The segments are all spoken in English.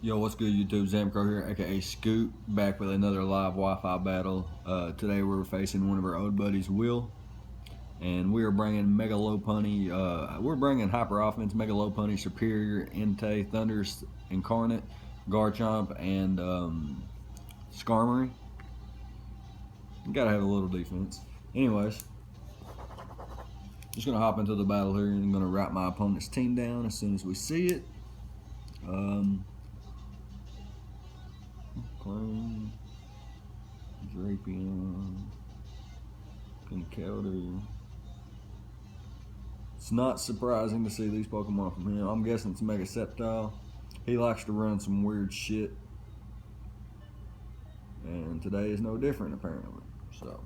Yo, what's good, YouTube? Zamcro here, aka Scoot, back with another live Wi-Fi battle. Today we're facing one of our old buddies, Will, and we are bringing Mega Low Punny. We're bringing Hyper Offense, Mega Low Punny, Superior, Entei, Thunder's Incarnate, Garchomp, and Skarmory. You gotta have a little defense. Anyways, just gonna hop into the battle here, and I'm gonna write my opponent's team down as soon as we see it. Clone, Drapion, Conkeldurr. It's not surprising to see these Pokemon from him. I'm guessing it's Mega Sceptile. He likes to run some weird shit. And today is no different, apparently. So,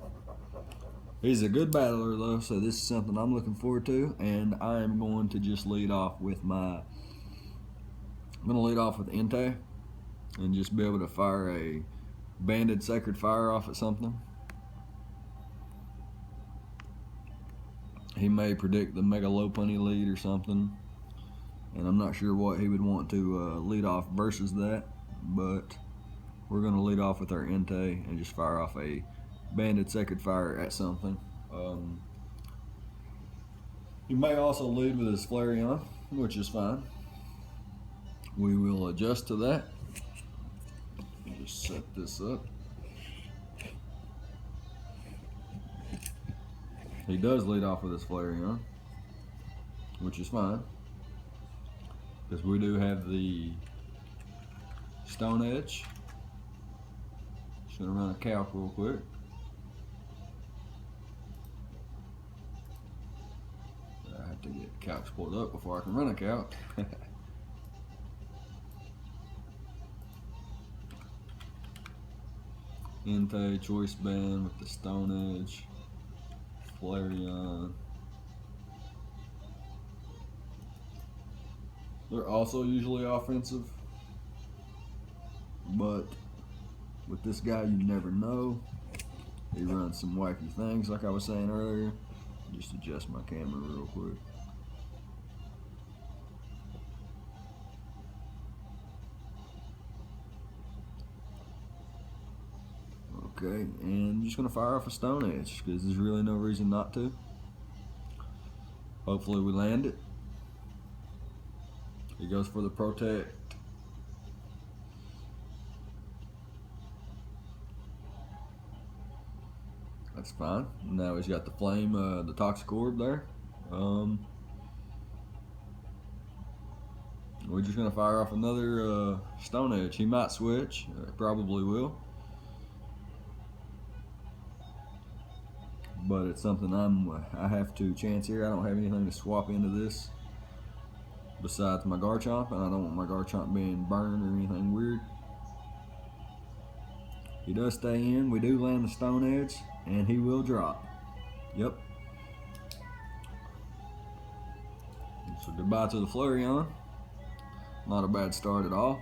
he's a good battler, though, so this is something I'm looking forward to. And I am going to just lead off with Entei. And just be able to fire a banded sacred fire off at something. He may predict the Mega Lopunny lead or something, and I'm not sure what he would want to lead off versus that, but we're going to lead off with our Entei and just fire off a banded sacred fire at something. He may also lead with his Flareon, which is fine. We will adjust to that. Just set this up. He does lead off with his Flareon, which is fine, because we do have the Stone Edge. Just gonna run a calc real quick. I have to get calcs pulled up before I can run a calc. Entei, Choice Band with the Stone Edge, Flareon. They're also usually offensive, but with this guy, you never know. He runs some wacky things, like I was saying earlier. Just adjust my camera real quick. Okay, and I'm just going to fire off a Stone Edge because there's really no reason not to. Hopefully we land it. He goes for the Protect. That's fine. Now he's got the Flame, the Toxic Orb there. We're just going to fire off another Stone Edge. He might switch. Probably will. But it's something I have to chance here. I don't have anything to swap into this besides my Garchomp, and I don't want my Garchomp being burned or anything weird. He does stay in. We do land the Stone Edge, and he will drop. Yep. So goodbye to the Flareon. Not a bad start at all.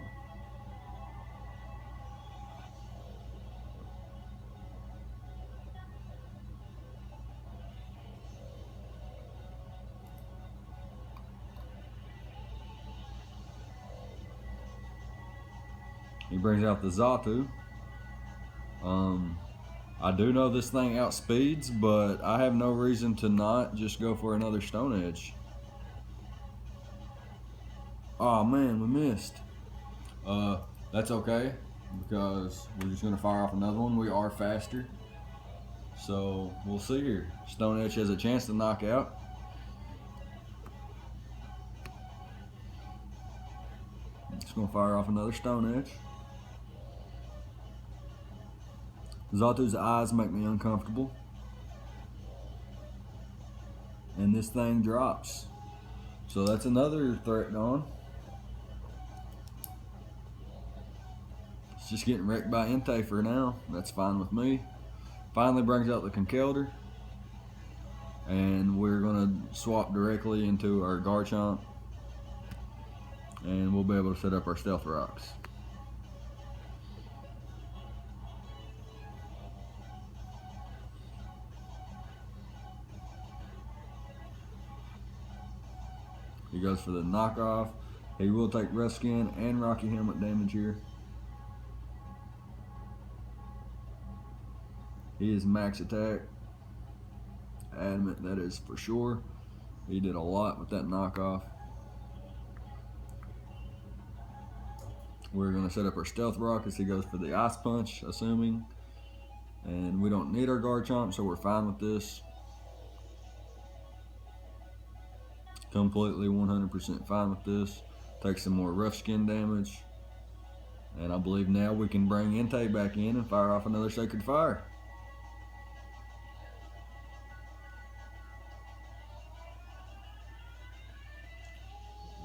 He brings out the Xatu. I do know this thing outspeeds, but I have no reason to not just go for another Stone Edge. Oh man, we missed. That's okay, because we're just gonna fire off another one. We are faster. So we'll see here. Stone Edge has a chance to knock out. Just gonna fire off another Stone Edge. Xatu's eyes make me uncomfortable. And this thing drops. So that's another threat gone. It's just getting wrecked by Entei for now. That's fine with me. Finally brings out the Conkeldurr. And we're gonna swap directly into our Garchomp. And we'll be able to set up our Stealth Rocks. He goes for the knockoff. He will take rough skin and rocky helmet damage here. He is max attack. Adamant, that is for sure. He did a lot with that knockoff. We're going to set up our stealth rockets. He goes for the ice punch, assuming. And we don't need our guard chomp, so we're fine with this. Completely 100% fine with this. Take some more rough skin damage. And I believe now we can bring Entei back in and fire off another Sacred Fire.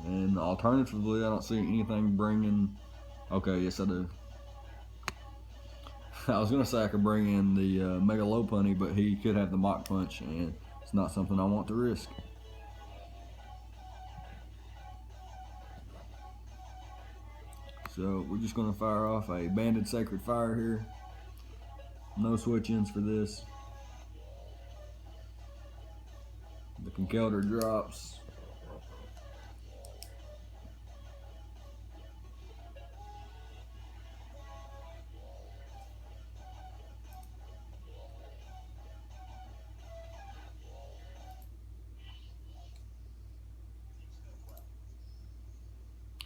And alternatively, I don't see anything bringing... Okay, yes I do. I was going to say I could bring in the Mega Lopunny, but he could have the Mach Punch, and it's not something I want to risk. So we're just going to fire off a Banded Sacred Fire here. No switch-ins for this. The Conkeldurr drops.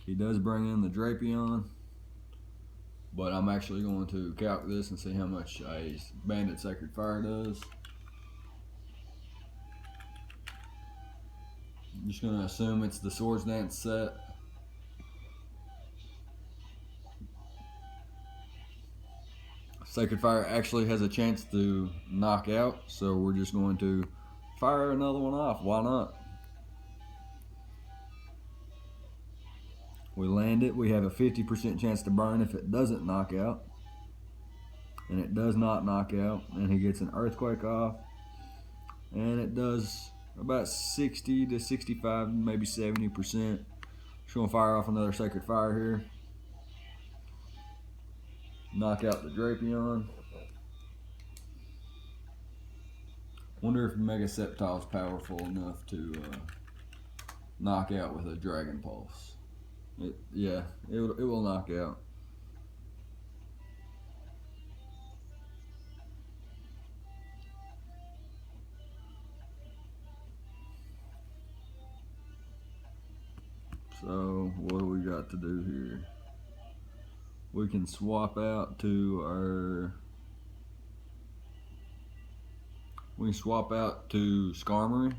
He does bring in the Drapion, but I'm actually going to calc this and see how much a Banded Sacred Fire does. I'm just going to assume it's the Swords Dance set. Sacred Fire actually has a chance to knock out, so we're just going to fire another one off. Why not? We land it. We have a 50% chance to burn if it doesn't knock out. And it does not knock out. And he gets an Earthquake off. And it does about 60 to 65, maybe 70%. Just going to fire off another Sacred Fire here. Knock out the Drapion. Wonder if Mega Sceptile is powerful enough to knock out with a Dragon Pulse. Yeah, it will knock out. So what do we got to do here? We can swap out to our... We can swap out to Skarmory.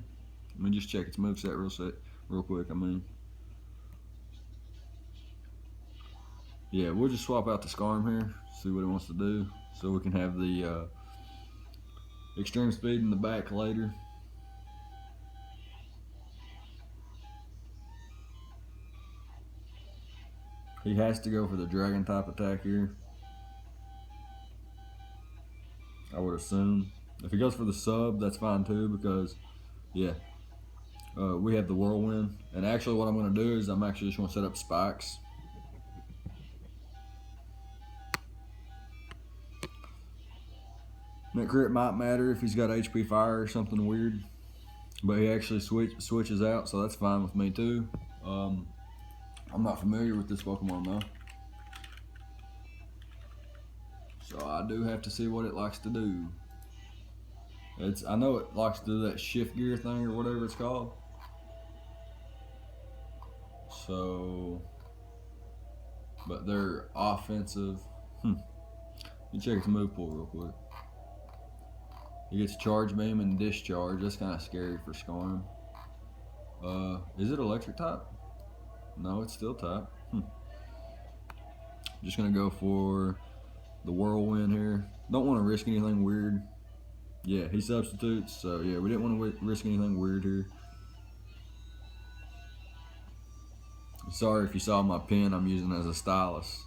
Let me just check its moveset real quick. Yeah, we'll just swap out the Skarm here, see what it wants to do, so we can have the extreme speed in the back later. He has to go for the Dragon type attack here, I would assume. If he goes for the sub, that's fine too, because yeah, we have the Whirlwind. And actually what I'm going to do is I'm actually just going to set up spikes. That crit might matter if he's got HP Fire or something weird, but he actually switches out, so that's fine with me too. I'm not familiar with this Pokemon though, so I do have to see what it likes to do. I know it likes to do that shift gear thing or whatever it's called. So, but they're offensive. You check its move pool real quick. He gets Charge Beam and Discharge. That's kind of scary for Skarm. Is it Electric type? No, it's Steel type. Just gonna go for the Whirlwind here. Don't want to risk anything weird. Yeah, he substitutes, so yeah, we didn't want to risk anything weird here. Sorry if you saw my pen I'm using as a stylus.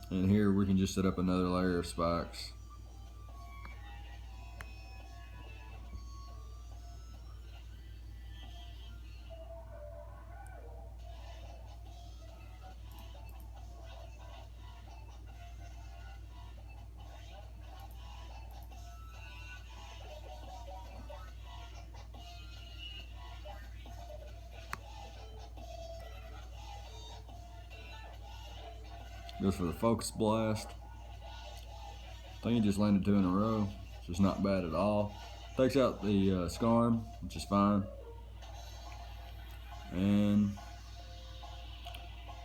And here we can just set up another layer of spikes. Goes for the focus blast. I think he just landed 2 in a row. It's just not bad at all. Takes out the scarm, which is fine. And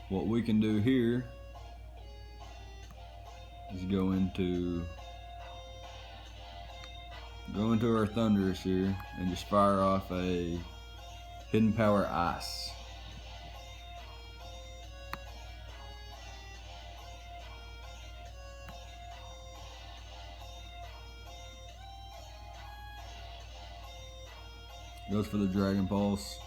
what we can do here is go into our Thunderous here and just fire off a Hidden Power Ice. Goes for the Dragon Pulse.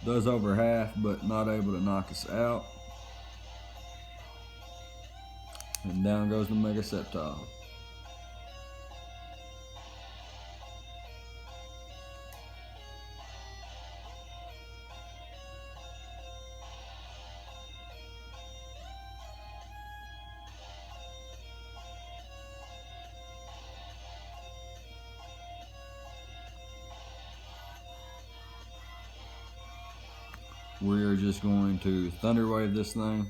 Does over half, but not able to knock us out. And down goes the Mega Sceptile. We're just going to Thunder Wave this thing.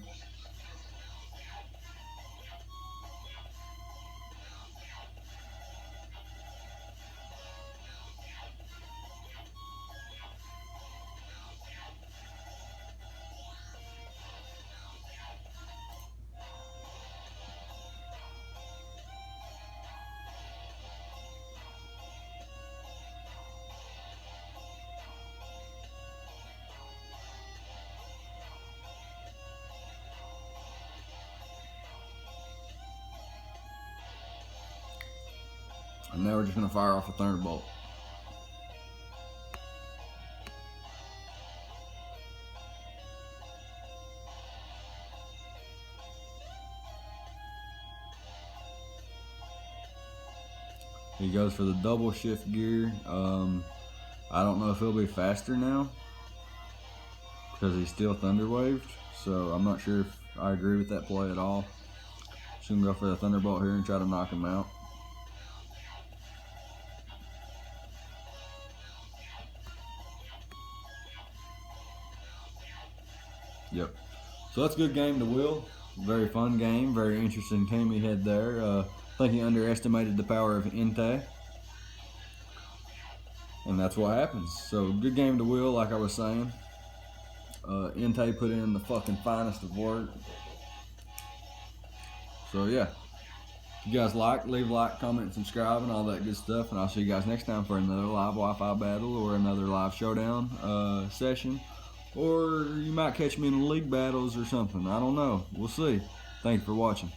And now we're just going to fire off a Thunderbolt. He goes for the double shift gear. I don't know if he'll be faster now because he's still Thunder Waved. So I'm not sure if I agree with that play at all. Just going to go for the Thunderbolt here and try to knock him out. Yep. So that's a good game to Will. Very fun game. Very interesting team he had there. I think he underestimated the power of Entei. And that's what happens. So good game to Will, like I was saying. Entei put in the fucking finest of work. So yeah. If you guys leave a like, comment, subscribe, and all that good stuff. And I'll see you guys next time for another live Wi-Fi battle or another live showdown session. Or you might catch me in the league battles or something. I don't know. We'll see. Thank you for watching.